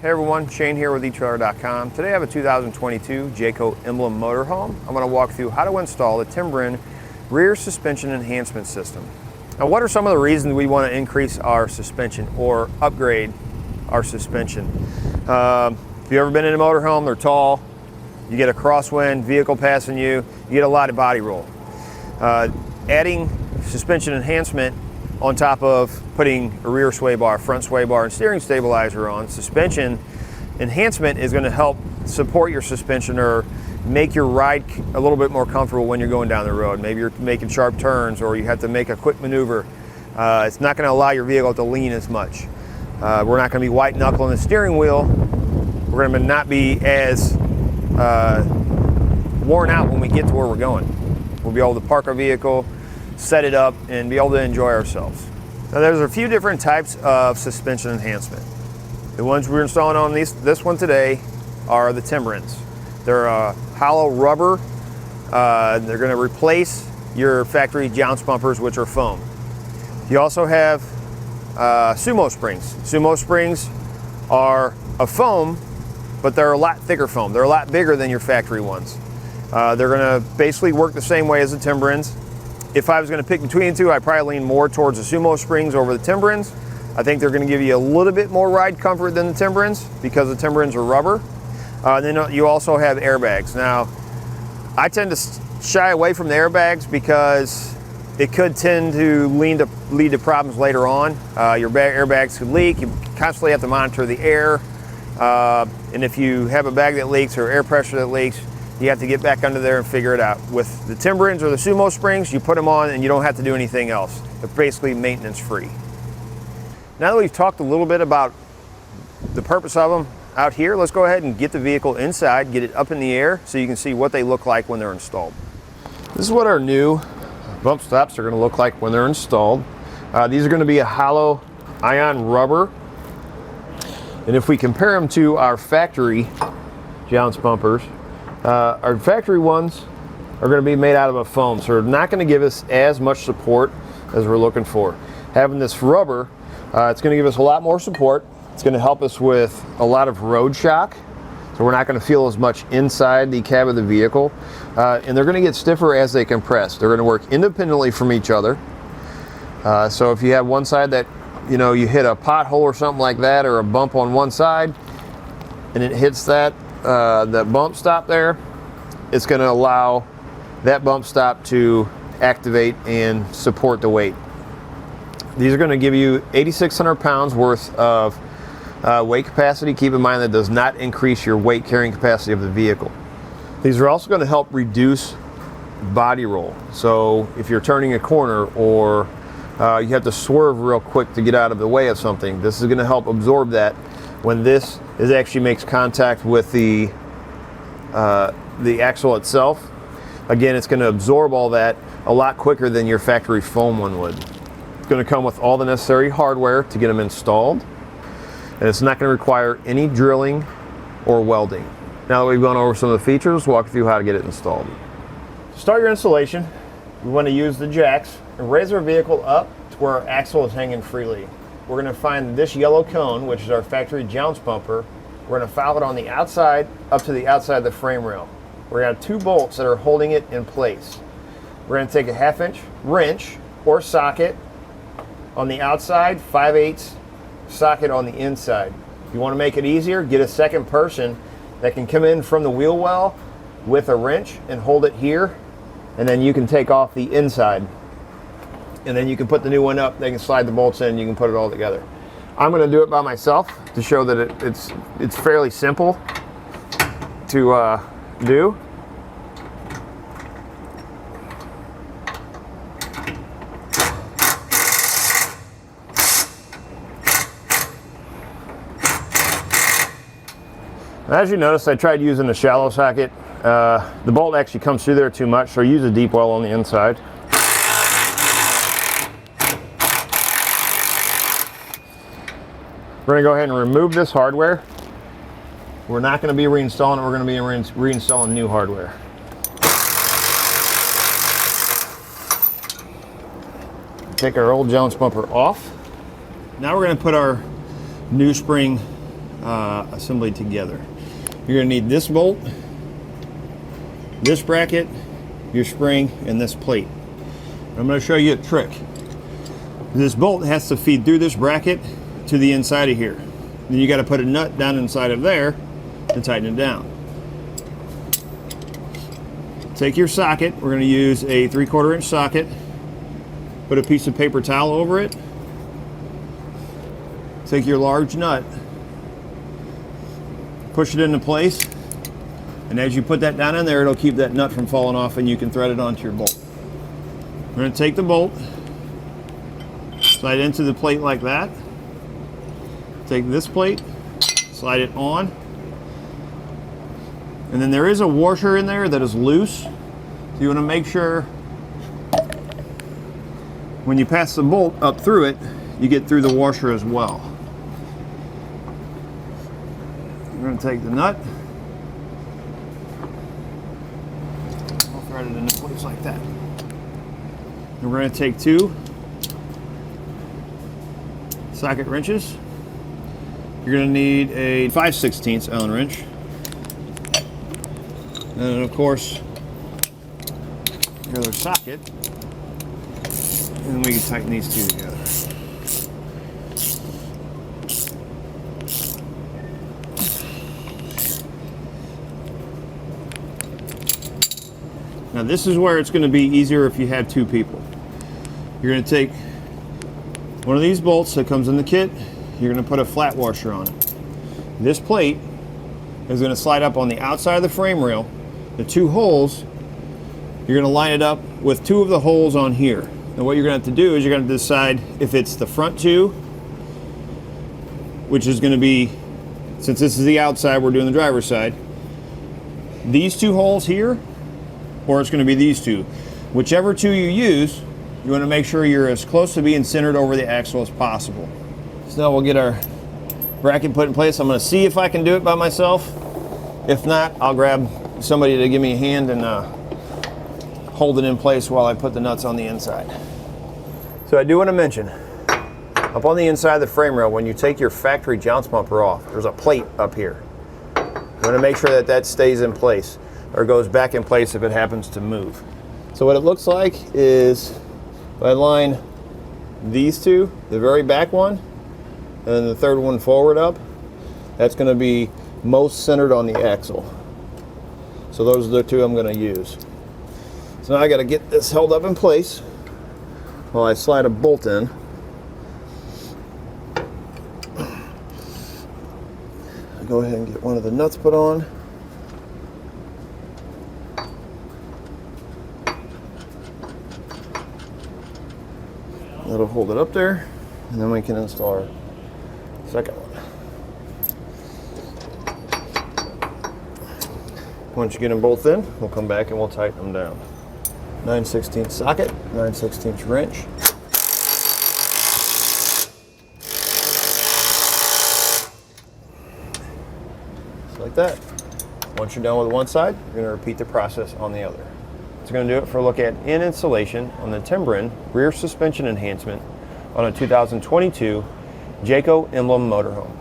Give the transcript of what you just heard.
Hey everyone, Shane here with eTrailer.com. Today I have a 2022 Jayco Emblem Motorhome. I'm going to walk through how to install the Timbren rear suspension enhancement system. Now, what are some of the reasons we want to increase our suspension or upgrade our suspension? If you've ever been in a motorhome, they're tall, you get a crosswind, vehicle passing you, you get a lot of body roll. Adding suspension enhancement on top of putting a rear sway bar, front sway bar, and steering stabilizer on, suspension enhancement is going to help support your suspension or make your ride a little bit more comfortable when you're going down the road. Maybe you're making sharp turns or you have to make a quick maneuver. It's not going to allow your vehicle to lean as much. We're not going to be white knuckling the steering wheel. We're going to not be as worn out when we get to where we're going. We'll be able to park our vehicle, set it up, and be able to enjoy ourselves. Now there's a few different types of suspension enhancement. The ones we're installing on this one today are the Timbrens. They're hollow rubber. They're going to replace your factory jounce bumpers, which are foam. You also have Sumo Springs. Sumo Springs are a foam, but they're a lot thicker foam. They're a lot bigger than your factory ones. They're going to basically work the same way as the Timbrens. If I was going to pick between the two, I'd probably lean more towards the Sumo Springs over the Timbrens. I think they're going to give you a little bit more ride comfort than the Timbrens because the Timbrens are rubber. Then you also have airbags. Now, I tend to shy away from the airbags because it could tend to lead to problems later on. Your airbags could leak. You constantly have to monitor the air. And if you have a bag that leaks or air pressure that leaks, you have to get back under there and figure it out. With the Timbrens or the Sumo Springs, you put them on and you don't have to do anything else. They're basically maintenance free. Now that we've talked a little bit about the purpose of them out here, let's go ahead and get the vehicle inside, get it up in the air so you can see what they look like when they're installed. This is what our new bump stops are going to look like when they're installed. These are going to be a hollow ion rubber. And if we compare them to our factory jounce bumpers, our factory ones are going to be made out of a foam, so they're not going to give us as much support as we're looking for. Having this rubber, it's going to give us a lot more support. It's going to help us with a lot of road shock, so we're not going to feel as much inside the cab of the vehicle. And they're going to get stiffer as they compress. They're going to work independently from each other. So if you have one side that, you hit a pothole or something like that, or a bump on one side, and it hits that bump stop there, it's going to allow that bump stop to activate and support the weight. These are going to give you 8,600 pounds worth of weight capacity. Keep in mind that does not increase your weight carrying capacity of the vehicle. These are also going to help reduce body roll. So if you're turning a corner or you have to swerve real quick to get out of the way of something, this is going to help absorb that. When this actually makes contact with the axle itself, again, it's going to absorb all that a lot quicker than your factory foam one would. It's going to come with all the necessary hardware to get them installed, and it's not going to require any drilling or welding. Now that we've gone over some of the features, let's walk through how to get it installed. To start your installation, we want to use the jacks and raise our vehicle up to where our axle is hanging freely. We're going to find this yellow cone, which is our factory jounce bumper. We're going to file it on the outside up to the outside of the frame rail. We're going to have two bolts that are holding it in place. We're going to take a 1/2-inch wrench or socket on the outside, 5/8 socket on the inside. If you want to make it easier, get a second person that can come in from the wheel well with a wrench and hold it here, and then you can take off the inside. And then you can put the new one up, they can slide the bolts in, you can put it all together. I'm going to do it by myself to show that it's fairly simple to do. As you notice, I tried using a shallow socket. The bolt actually comes through there too much, so I use a deep well on the inside. We're going to go ahead and remove this hardware. We're not going to be reinstalling it, we're going to be reinstalling new hardware. Take our old jounce bumper off. Now we're going to put our new spring assembled together. You're going to need this bolt, this bracket, your spring, and this plate. I'm going to show you a trick. This bolt has to feed through this bracket to the inside of here. Then you got to put a nut down inside of there and tighten it down. Take your socket. We're going to use a 3/4 inch socket. Put a piece of paper towel over it. Take your large nut, push it into place, and as you put that down in there, it'll keep that nut from falling off and you can thread it onto your bolt. We're going to take the bolt, slide it into the plate like that. Take this plate, slide it on, and then there is a washer in there that is loose, so you want to make sure when you pass the bolt up through it, you get through the washer as well. We're going to take the nut, we'll thread it into place like that. And we're going to take 2 socket wrenches. You're going to need a 5/16 Allen wrench. And then of course, your other socket. And then we can tighten these 2 together. Now this is where it's going to be easier if you have 2 people. You're going to take one of these bolts that comes in the kit. You're going to put a flat washer on it. This plate is going to slide up on the outside of the frame rail. The 2 holes, you're going to line it up with 2 of the holes on here. And what you're going to have to do is you're going to decide if it's the front 2, which is going to be, since this is the outside, we're doing the driver's side, these 2 holes here, or it's going to be these 2. Whichever 2 you use, you want to make sure you're as close to being centered over the axle as possible. So now we'll get our bracket put in place. I'm going to see if I can do it by myself. If not, I'll grab somebody to give me a hand and hold it in place while I put the nuts on the inside. So I do want to mention, up on the inside of the frame rail, when you take your factory jounce bumper off, there's a plate up here. You want to make sure that that stays in place or goes back in place if it happens to move. So what it looks like is if I line these 2, the very back one, and then the third one forward up, that's going to be most centered on the axle. So those are the 2 I'm going to use. So now I got to get this held up in place while I slide a bolt in. I'll go ahead and get one of the nuts put on. That'll hold it up there, and then we can install our second one. Once you get them both in, we'll come back and we'll tighten them down. 9/16 socket, 9/16 wrench. Just like that. Once you're done with one side, you're going to repeat the process on the other. It's going to do it for a look at in installation on the Timbren rear suspension enhancement on a 2022 Jayco Emblem Motorhome.